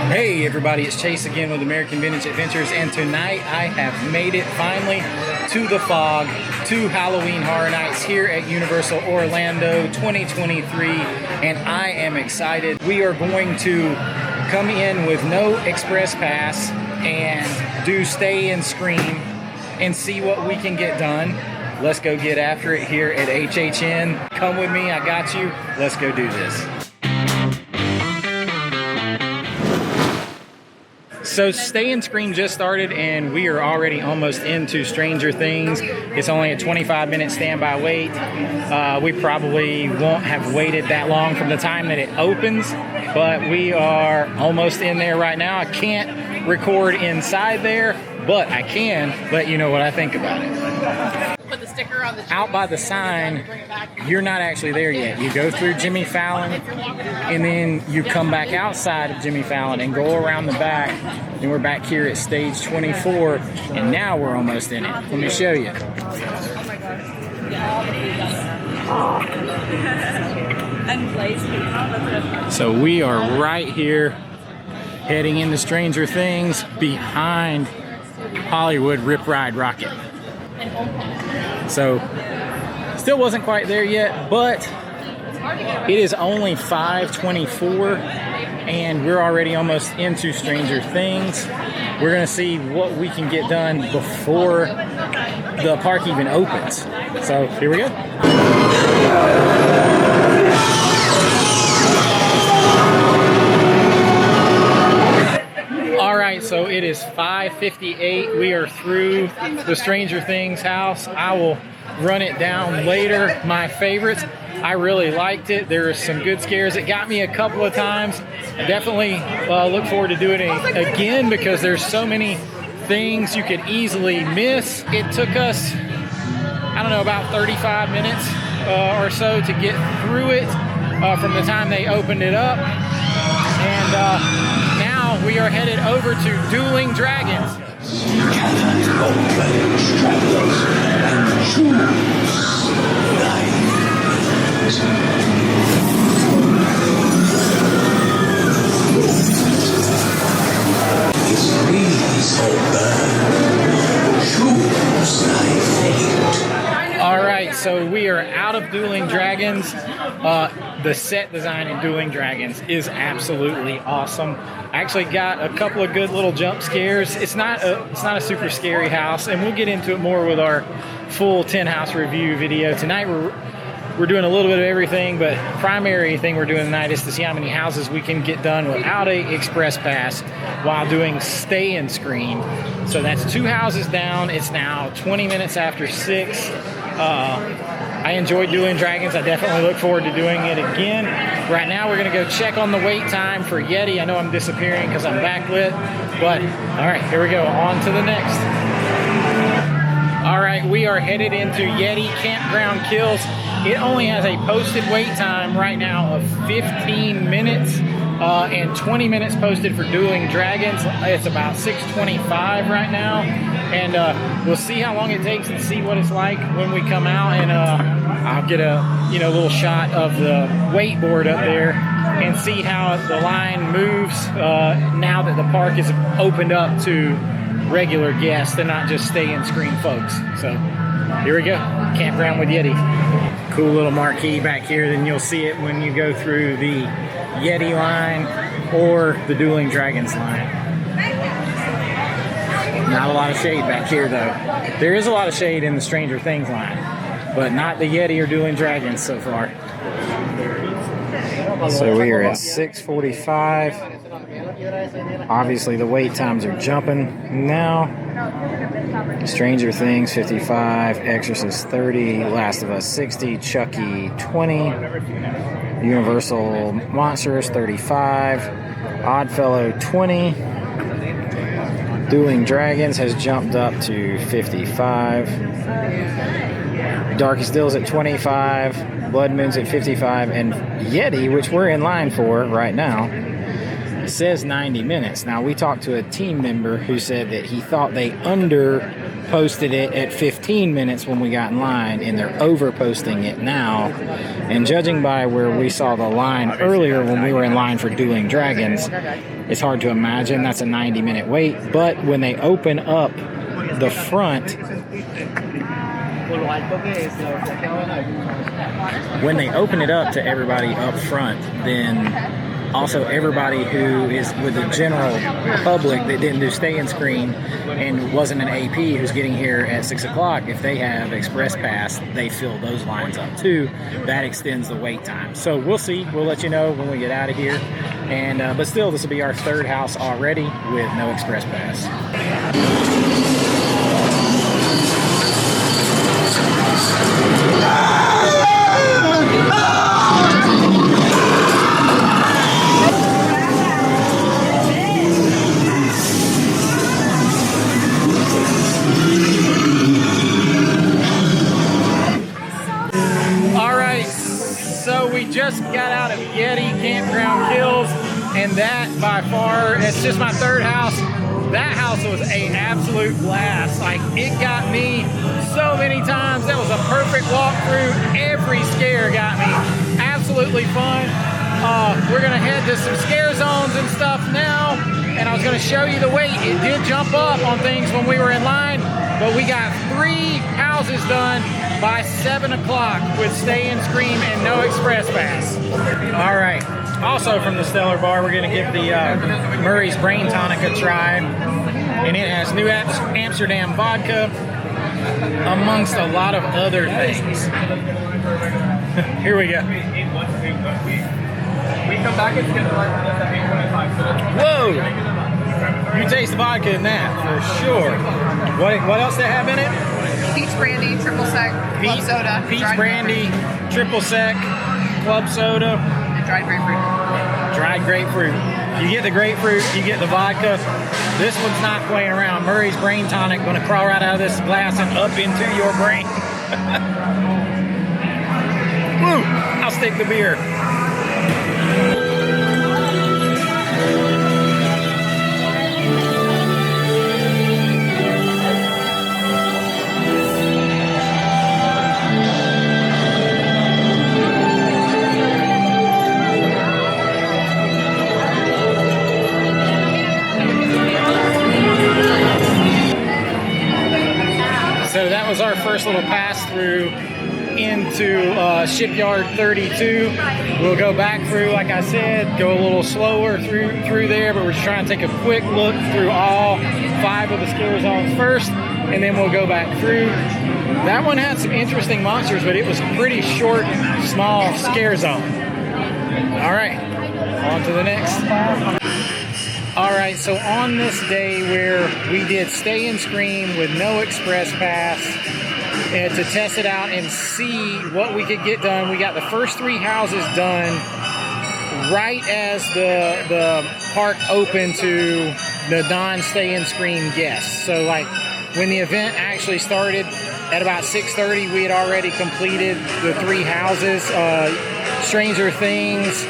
Hey everybody, it's Chase again with American Vintage Adventures, and tonight I have made it finally to the fog, to Halloween Horror Nights here at Universal Orlando 2023, and I am excited. We are going to come in with no express pass and do stay and scream and see what we can get done. Let's go get after it here at HHN. Come with me, I got you. Let's go do this. So Stay and Scream just started and we are already almost into Stranger Things. It's only a 25-minute standby wait. We probably won't have waited that long from the time that it opens, but we are almost in there right now. I can't record inside there, but I can let you know what I think about it. Put the sticker on the out by the sign, you're not actually there yet. You go through Jimmy Fallon and then you come back outside of Jimmy Fallon and go around the back, and we're back here at stage 24, and now we're almost in it. Let me show you. So we are right here heading into Stranger Things behind Hollywood Rip Ride Rocket. So still wasn't quite there yet, but it is only 5:24 and we're already almost into Stranger Things. We're gonna see what we can get done before the park even opens. So here we go. Alright, so it is 5:58. We are through the Stranger Things house. I will run it down later. My favorites. I really liked it. There are some good scares. It got me a couple of times. I definitely look forward to doing it again because there's so many things you could easily miss. It took us, I don't know, about 35 minutes or so to get through it from the time they opened it up. And now we are headed over to Dueling Dragons. Alright, so we are out of Dueling Dragons. The set design in Dueling Dragons is absolutely awesome. I actually got a couple of good little jump scares. It's not a super scary house, and we'll get into it more with our full 10 house review video. Tonight we're doing a little bit of everything, but primary thing we're doing tonight is to see how many houses we can get done without a express pass while doing Stay and Scream. So that's 2 houses down. It's now 20 minutes after 6. I enjoyed Dueling Dragons. I definitely look forward to doing it again. Right now we're gonna go check on the wait time for Yeti. I know I'm disappearing because I'm backlit, but all right, here we go, on to the next. All right, we are headed into Yeti Campground Kills. It only has a posted wait time right now of 15 minutes and 20 minutes posted for Dueling Dragons. It's about 6:25 right now, and we'll see how long it takes and see what it's like when we come out, and I'll get a little shot of the wait board up there and see how the line moves now that the park is opened up to regular guests and not just Stay and Scream folks. So here we go, Campground with Yeti. Cool little marquee back here. Then you'll see it when you go through the Yeti line or the Dueling Dragons line. Not a lot of shade back here though. There is a lot of shade in the Stranger Things line, but not the Yeti or Dueling Dragons so far. So we are at 6:45. Obviously the wait times are jumping now. Stranger Things 55, Exorcist 30, Last of Us 60, Chucky 20, Universal Monsters 35, Oddfellow 20, Dueling Dragons has jumped up to 55, Darkest Dills at 25, Blood Moon's at 55, and Yeti, which we're in line for right now, says 90 minutes. Now, we talked to a team member who said that he thought they posted it at 15 minutes when we got in line, and they're over posting it now. And judging by where we saw the line earlier when we were in line for Dueling Dragons, it's hard to imagine that's a 90-minute wait. But when they open up the front, when they open it up to everybody up front, then also everybody who is with the general public that didn't do stay and screen and wasn't an AP who's getting here at 6 o'clock, if they have Express Pass, they fill those lines up too. That extends the wait time. So we'll see. We'll let you know when we get out of here. And but still, this will be our third house already with no Express Pass. We just got out of Yeti Campground Kills, and that by far, it's just my third house. That house was an absolute blast. Like, it got me so many times. That was a perfect walkthrough. Every scare got me. Absolutely fun. We're gonna head to some scare zones and stuff now, and I was gonna show you the wait. It did jump up on things when we were in line, but we got 3 houses done by 7 o'clock with Stay and Scream and no Express Pass. All right. Also from the Stellar Bar, we're going to give the Murray's Brain Tonic a try. And it has New Amsterdam vodka, amongst a lot of other things. Here we go. We come back, it's going to like 8:25. Whoa! You taste the vodka in that, for sure. What else they have in it? Peach brandy, triple sec, club soda. Peach brandy, triple sec, club soda. And dried grapefruit. Dried grapefruit. You get the grapefruit, you get the vodka. This one's not playing around. Murray's Brain Tonic going to crawl right out of this glass and up into your brain. Woo! I'll stick the beer. So that was our first little pass through into Shipyard 32. We'll go back through, like I said, go a little slower through there, but we're just trying to take a quick look through all 5 of the scare zones first, and then we'll go back through. That one had some interesting monsters, but it was a pretty short, small scare zone. All right, on to the next. All right, so on this day where we did Stay and Scream with no Express Pass, and to test it out and see what we could get done, we got the first 3 houses done right as the park opened to the non-Stay and Scream guests. So like when the event actually started at about 6:30, we had already completed the 3 houses, Stranger Things,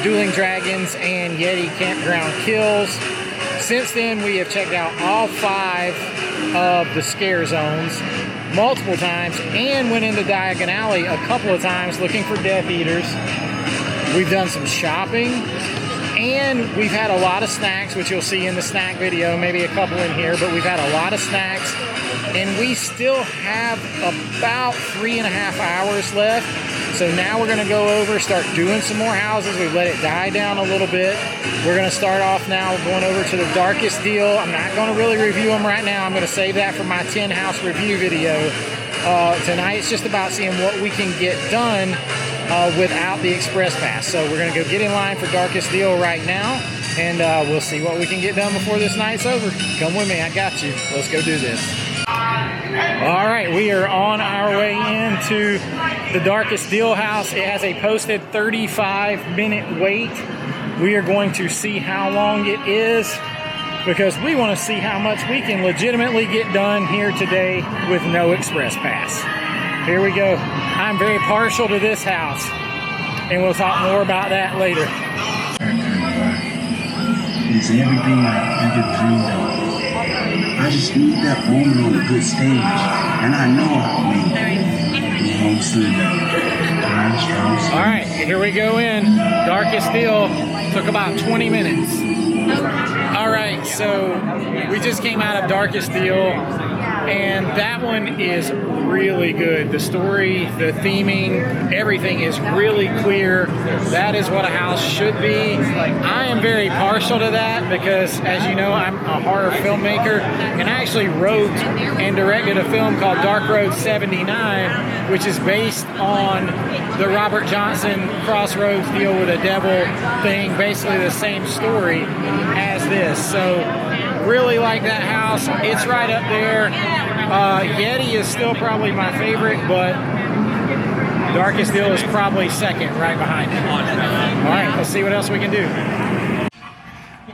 Dueling Dragons, and Yeti Campground Kills. Since then, we have checked out all 5 of the scare zones multiple times and went into Diagon Alley a couple of times looking for Death Eaters. We've done some shopping, and we've had a lot of snacks, which you'll see in the snack video, maybe a couple in here, but we've had a lot of snacks, and we still have about 3.5 hours left. So now we're going to go over, start doing some more houses. We've let it die down a little bit. We're going to start off now going over to the Darkest Deal. I'm not going to really review them right now. I'm going to save that for my 10 house review video. Tonight it's just about seeing what we can get done without the Express Pass. So we're going to go get in line for Darkest Deal right now, and we'll see what we can get done before this night's over. Come with me, I got you. Let's go do this. All right, we are on our way into the Darkest Deal house. It has a posted 35-minute wait. We are going to see how long it is because we want to see how much we can legitimately get done here today with no Express Pass. Here we go. I'm very partial to this house, and we'll talk more about that later. Is everything you could dream of? I just need that moment on a good stage, and I know I'll win. You know what I'm saying? All right, here we go in. Darkest Steel took about 20 minutes. All right, so we just came out of Darkest Steel, and that one is really good. The story, the theming, everything is really clear. That is what a house should be. I am very partial to that because, as you know, I'm a horror filmmaker, and I actually wrote and directed a film called Dark Road 79, which is based on the Robert Johnson Crossroads Deal with a Devil thing, basically the same story as this. So really like that house. It's right up there. Yeti is still probably my favorite, but Darkest Steel is probably second, right behind it. All right, let's see what else we can do.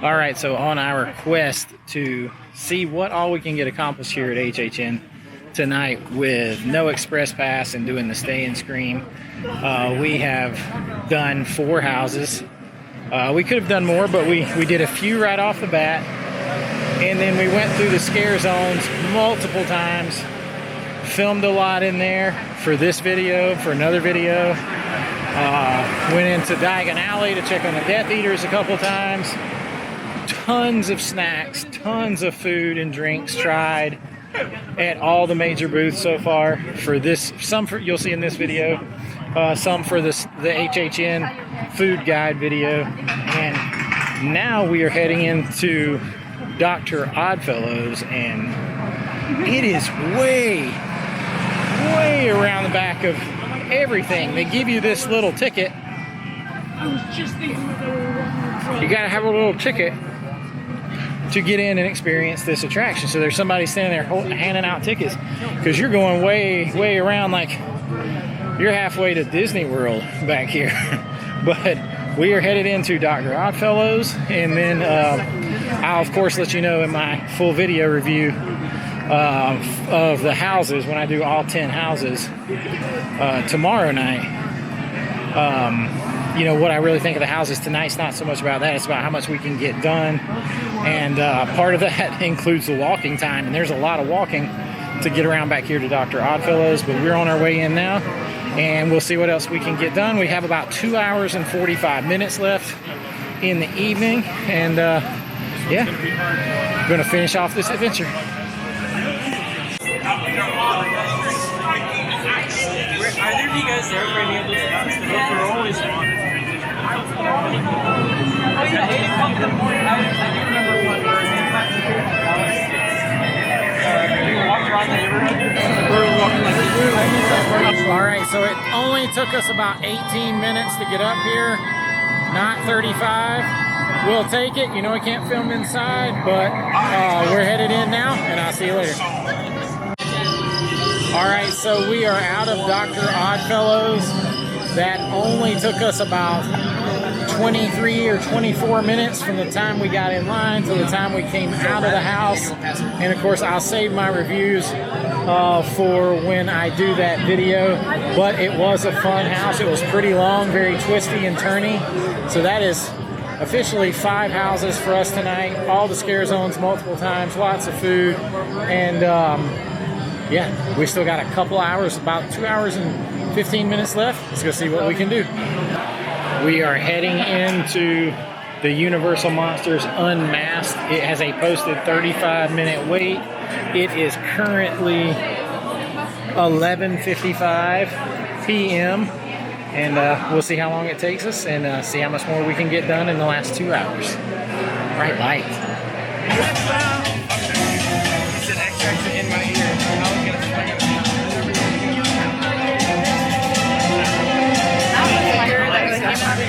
All right, so on our quest to see what all we can get accomplished here at HHN tonight with no express pass and doing the stay and scream, we have done 4 houses. We could have done more, but we did a few right off the bat. And then we went through the scare zones multiple times, filmed a lot in there for this video, for another video. Went into Diagon Alley to check on the Death Eaters a couple times. Tons of snacks, tons of food and drinks tried at all the major booths so far. For this, some for, you'll see in this video, some for the HHN food guide video. And now we are heading into Dr. Oddfellows, and it is way around the back of everything. They give you this little ticket. You gotta have a little ticket to get in and experience this attraction. So there's somebody standing there handing out tickets because you're going way around, like you're halfway to Disney World back here. But we are headed into Dr. Oddfellows, and then I'll of course let you know in my full video review of the houses when I do all 10 houses tomorrow night. You know what I really think of the houses. Tonight's not so much about that, it's about how much we can get done, and part of that includes the walking time, and there's a lot of walking to get around back here to Dr. Oddfellows, but we're on our way in now, and we'll see what else we can get done. We have about 2 hours and 45 minutes left in the evening, and yeah, we're gonna finish off this adventure. Are there you guys there for any of those events? We're always on. Oh yeah, 8 o'clock in the morning. I do remember one where we walked around the neighborhood. We were walking like this. All right, so it only took us about 18 minutes to get up here, not 35. We'll take it. You know I can't film inside, but we're headed in now, and I'll see you later. All right, so we are out of Dr. Oddfellows. That only took us about 23 or 24 minutes from the time we got in line to the time we came out of the house. And of course, I'll save my reviews for when I do that video. But it was a fun house. It was pretty long, very twisty and turny. So that is officially 5 houses for us tonight. All the scare zones multiple times, lots of food, and yeah, we still got a couple hours, about 2 hours and 15 minutes left. Let's go see what we can do. We are heading into the Universal Monsters Unmasked. It has a posted 35-minute wait. It is currently 11:55 p.m. and we'll see how long it takes us and see how much more we can get done in the last 2 hours. Bright light. It's an extra in my ear.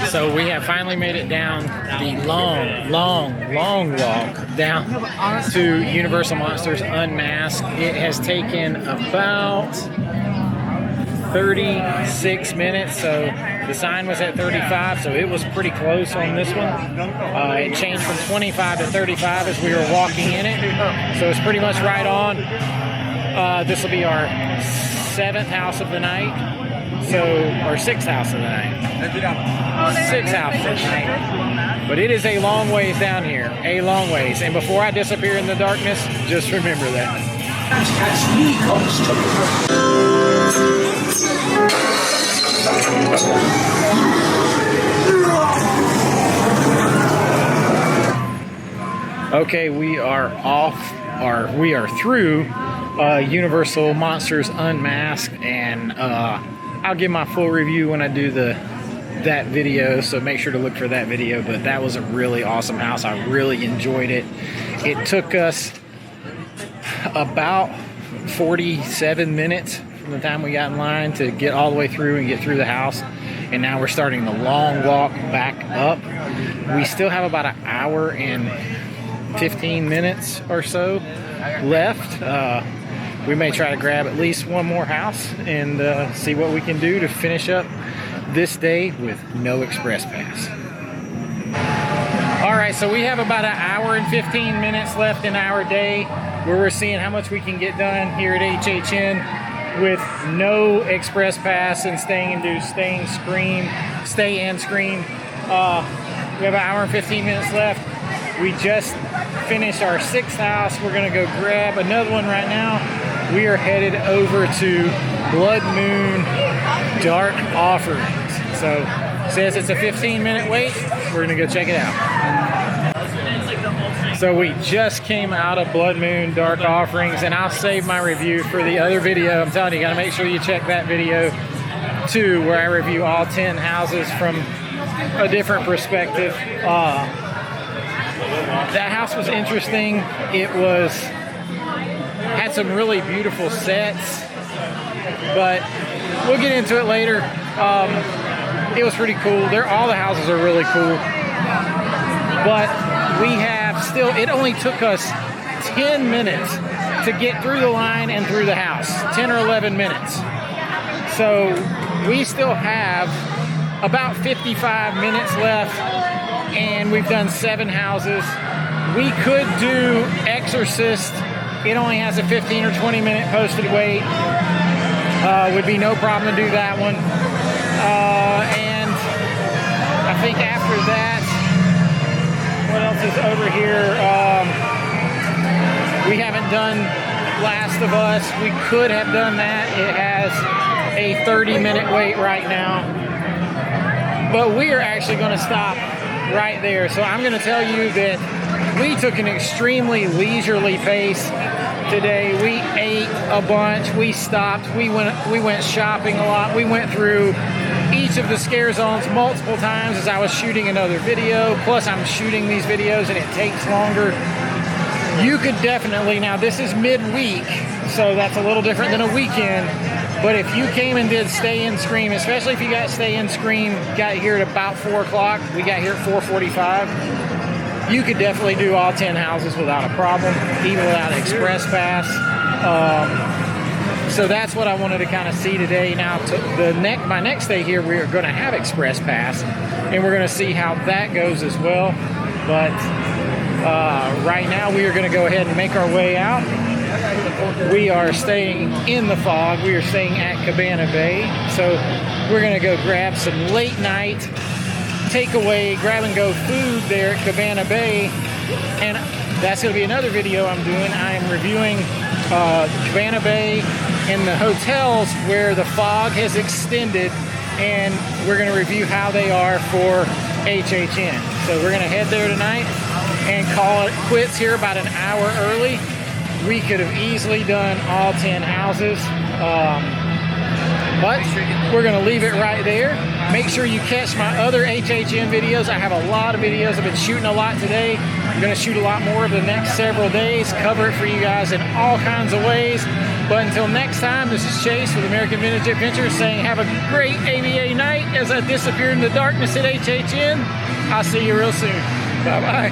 So we have finally made it down the long walk down to Universal Monsters Unmasked. It has taken about 36 minutes, so the sign was at 35, so it was pretty close on this one. It changed from 25 to 35 as we were walking in it, so it's pretty much right on. This will be our 7th house of the night, so, or 6th house of the night. 6th house of the night. But it is a long ways down here, a long ways. And before I disappear in the darkness, just remember that. Okay, we are through Universal Monsters Unmasked, and I'll give my full review when I do that video, so make sure to look for that video. But that was a really awesome house. I really enjoyed it. It took us about 47 minutes from the time we got in line to get all the way through and get through the house, and now we're starting the long walk back up. We still have about an hour and 15 minutes or so left. We may try to grab at least one more house and see what we can do to finish up this day with no express pass. All right, so we have about an hour and 15 minutes left in our day, where we're seeing how much we can get done here at HHN with no express pass and stay and scream. We have an hour and 15 minutes left. We just finished our 6th house. We're gonna go grab another one right now. We are headed over to Blood Moon Dark Offerings. So it says it's a 15-minute wait. We're gonna go check it out. So we just came out of Blood Moon Dark Offerings, and I'll save my review for the other video. I'm telling you, you gotta make sure you check that video too, where I review all 10 houses from a different perspective. That house was interesting. It had some really beautiful sets, but we'll get into it later. It was pretty cool. All the houses are really cool, but it only took us 10 minutes to get through the line and through the house, 10 or 11 minutes. So we still have about 55 minutes left, and we've done 7 houses. We could do Exorcist. It only has a 15 or 20 minute posted wait. Would be no problem to do that one. And I think after that, what else is over here? We haven't done Last of Us. We could have done that. It has a 30-minute wait right now. But we are actually going to stop right there. So I'm going to tell you that we took an extremely leisurely pace today. We ate a bunch. We stopped. We went shopping a lot. We went through each of the scare zones multiple times as I was shooting another video. Plus, I'm shooting these videos and it takes longer. You could definitely, now this is midweek, so that's a little different than a weekend. But if you came and did Stay and Scream, especially if you got Stay and Scream, got here at about 4 o'clock, we got here at 4:45, you could definitely do all 10 houses without a problem, even without an express pass. So that's what I wanted to kind of see today. Now, my next day here, we are going to have express pass, and we're going to see how that goes as well. But right now, we are going to go ahead and make our way out. We are staying in the fog. We are staying at Cabana Bay. So we're going to go grab some late night takeaway, grab and go food there at Cabana Bay. And that's going to be another video I'm doing. I'm reviewing Cabana Bay and the hotels where the fog has extended. And we're going to review how they are for HHN. So we're going to head there tonight and call it quits here about an hour early. We could have easily done all 10 houses, but we're going to leave it right there. Make sure you catch my other HHN videos. I have a lot of videos. I've been shooting a lot today. I'm going to shoot a lot more over the next several days, cover it for you guys in all kinds of ways. But until next time, this is Chase with American Vintage Adventures saying have a great AVA night as I disappear in the darkness at HHN. I'll see you real soon. Bye-bye.